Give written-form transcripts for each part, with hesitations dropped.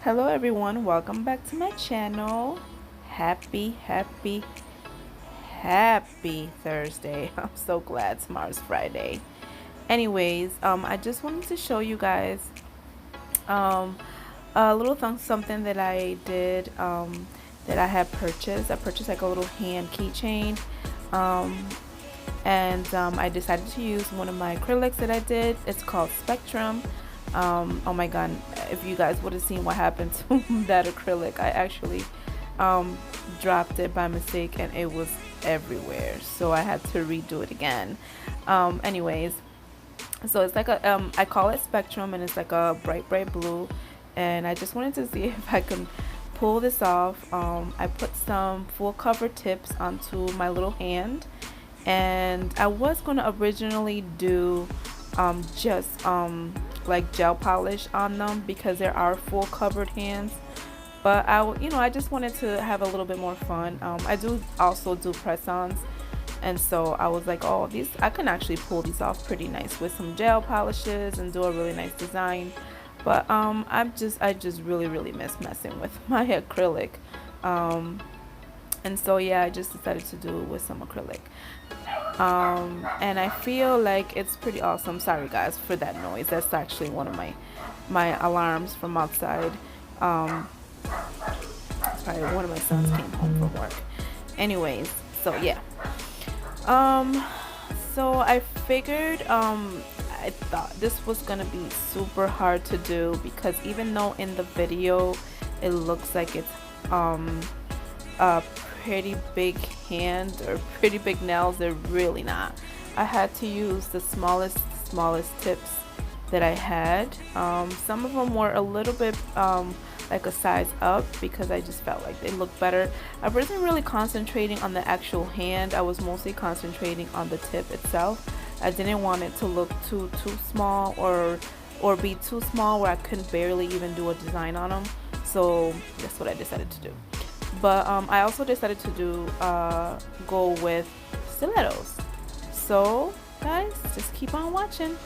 Hello everyone, welcome back to my channel. Happy Thursday. I'm so glad tomorrow's Friday. Anyways, I just wanted to show you guys um a little something that I did that I had purchased. I purchased like a little hand keychain. Um and I decided to use one of my acrylics that I did. It's called Spectrum. Oh my god, if you guys would have seen what happened to that acrylic, I actually dropped it by mistake and it was everywhere, so I had to redo it again. Anyways, so it's like a I call it Spectrum, and it's like a bright blue, and I just wanted to see if I could pull this off. I put some full cover tips onto my little hand, and I was going to originally do just like gel polish on them because there are full covered hands, but I just wanted to have a little bit more fun. I do also do press-ons, and so I was like, oh, these I can actually pull these off pretty nice with some gel polishes and do a really nice design. But I just really miss messing with my acrylic. And so yeah, I just decided to do it with some acrylic. And I feel like it's pretty awesome. Sorry guys for that noise, that's actually one of my alarms from outside. Sorry, one of my sons came home from work. Anyways, so yeah, so I figured I thought this was gonna be super hard to do, because even though in the video it looks like it's a pretty big hand or pretty big nails, they're really not. I had to use the smallest tips that I had. Some of them were a little bit like a size up, because I just felt like they looked better. I wasn't really concentrating on the actual hand, I was mostly concentrating on the tip itself. I didn't want it to look too small or be too small where I couldn't barely even do a design on them. So that's what I decided to do. But I also decided to do go with stilettos. So guys, just keep on watching.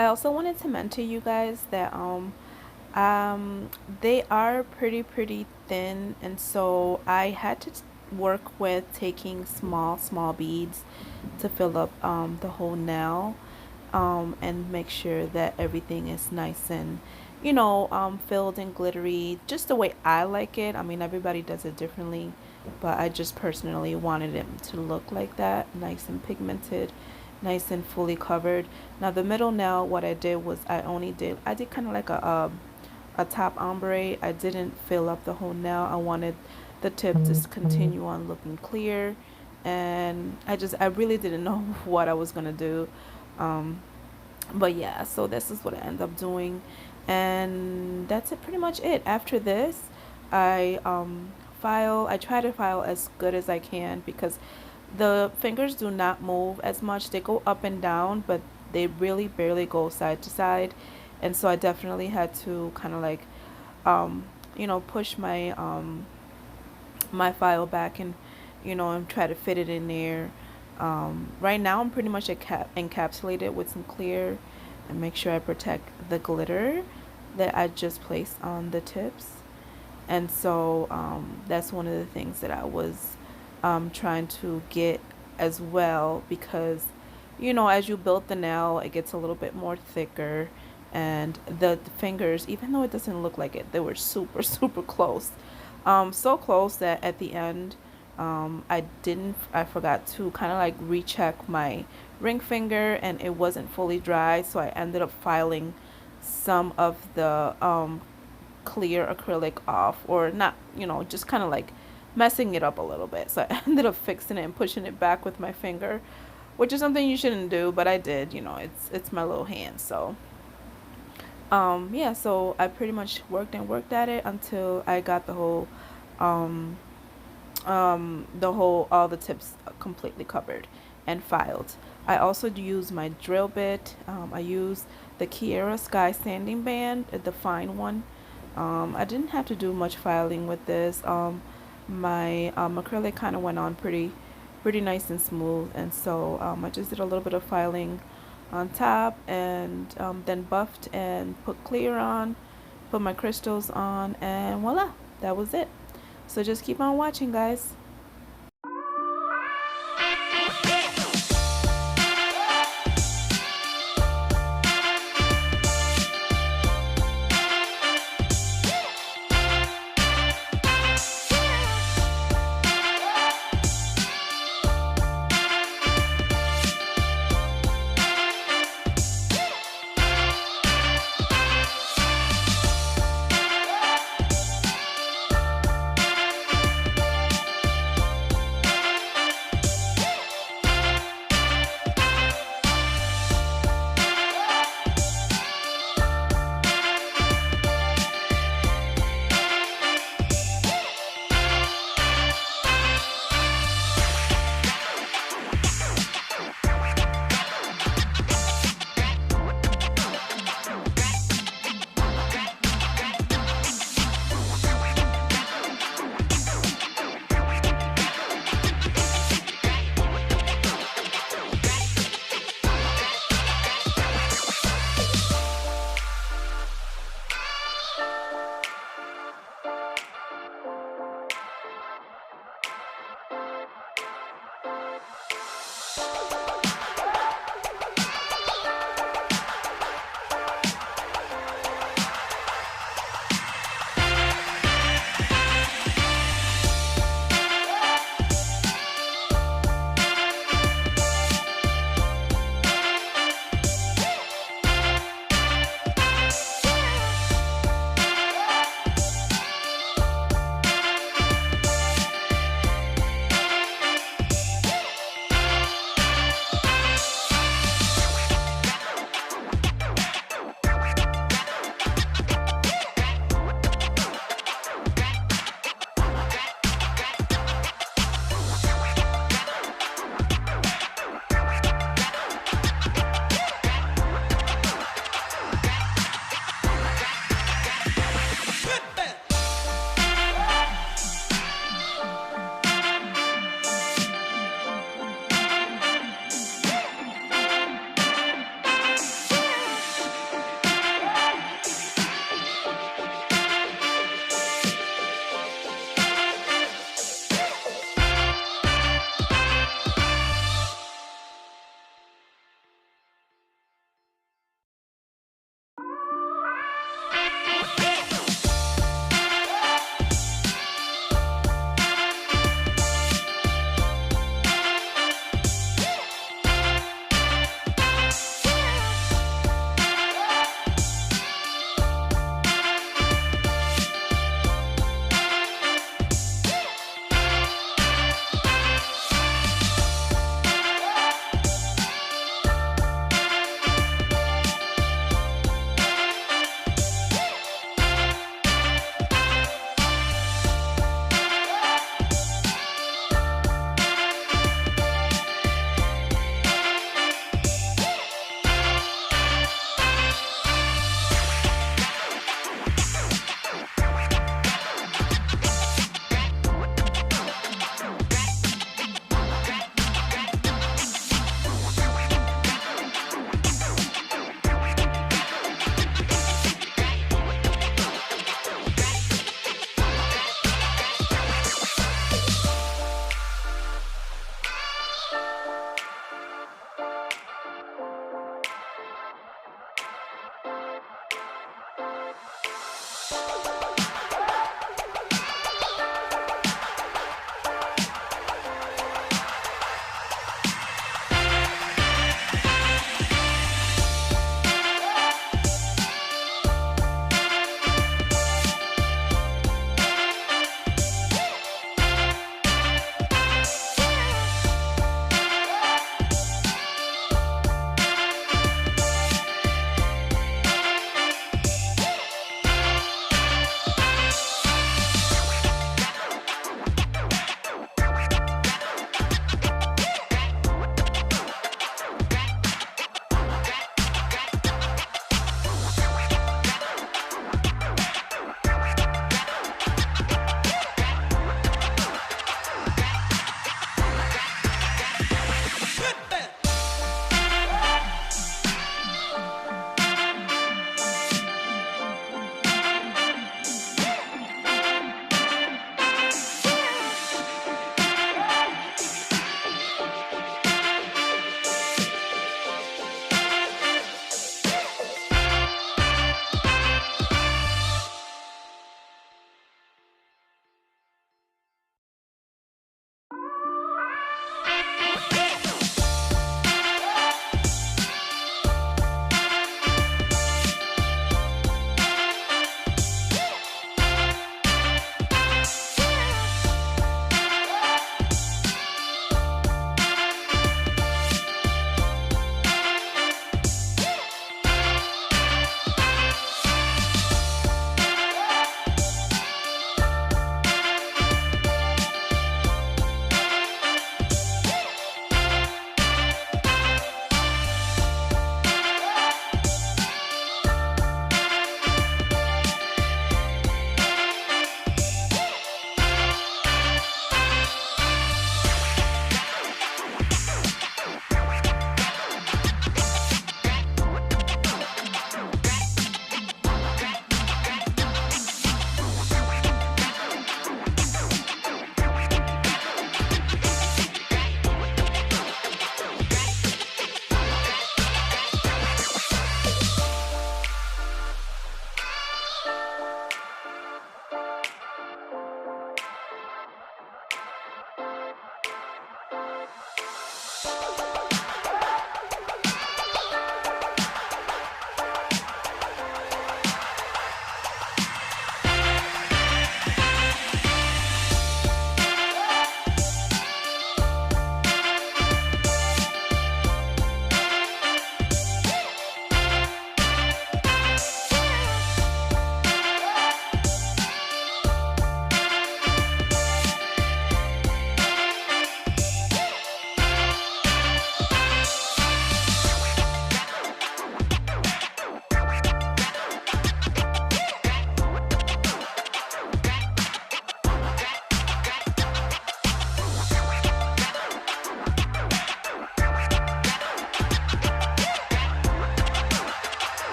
I also wanted to mention you guys that um they are pretty thin, and so I had to work with taking small beads to fill up the whole nail, and make sure that everything is nice and, filled and glittery, just the way I like it. I mean, everybody does it differently, but I just personally wanted it to look like that, nice and pigmented, nice and fully covered. Now the middle nail, what I did was I did kind of like a top ombre. I didn't fill up the whole nail. I wanted the tip to continue on looking clear, and I really didn't know what I was gonna do. Um, but yeah, so this is what I end up doing, and that's it, pretty much it. After this, I try to file as good as I can, because the fingers do not move as much. They go up and down, but they really barely go side to side. And so I definitely had to kind of like, push my file back, and and try to fit it in there. Right now I'm pretty much encapsulated with some clear, and make sure I protect the glitter that I just placed on the tips. And so that's one of the things that I was trying to get as well, because as you build the nail, it gets a little bit more thicker, and the fingers, even though it doesn't look like it, they were super super close, so close that at the end, I forgot to kind of like recheck my ring finger, and it wasn't fully dry, so I ended up filing some of the clear acrylic off, or not, just kind of like messing it up a little bit. So I ended up fixing it and pushing it back with my finger, which is something you shouldn't do, but I did. It's my little hand. So yeah, so I pretty much worked and worked at it until I got um all the tips completely covered and filed. I also use my drill bit. I use the Kiera Sky sanding band, the fine one. I didn't have to do much filing with this. My acrylic kind of went on pretty nice and smooth, and so I just did a little bit of filing on top, and then buffed and put clear on, put my crystals on, and voila, that was it. So just keep on watching, guys.